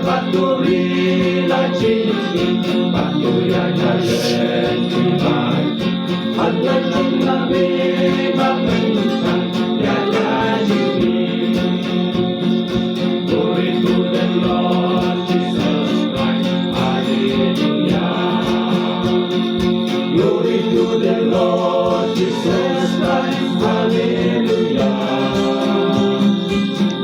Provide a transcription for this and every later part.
Baturi la cini, batuya jalan cibai, Allah nabi bapentang tiada jini. Glory to the Lord Jesus Christ, Hallelujah. Glory to the Lord Jesus Christ, Hallelujah.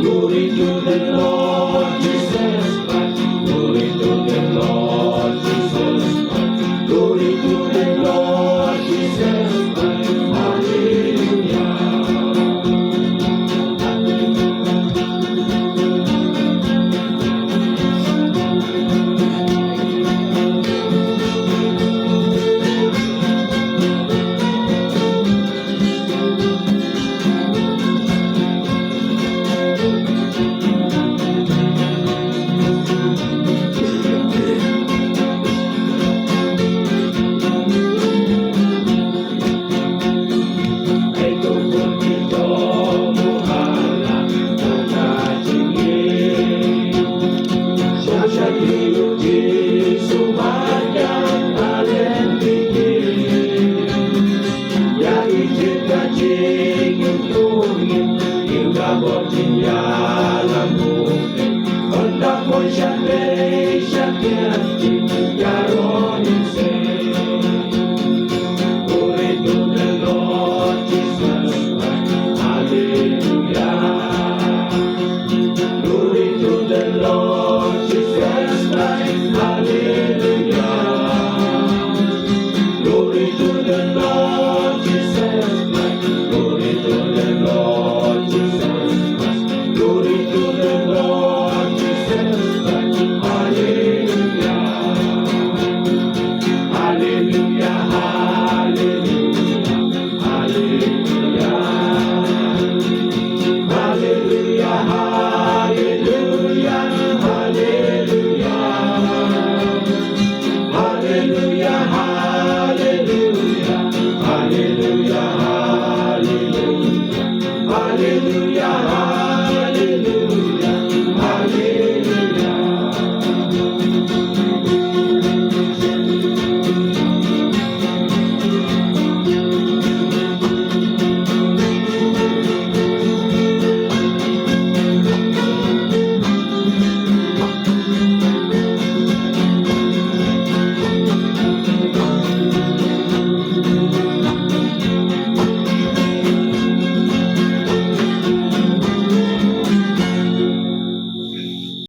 Glory to the Lord Jesus Christ. Glory to the Lord Jesus Christ. Glory to the Lord Jesus Christ. Hallelujah. Shall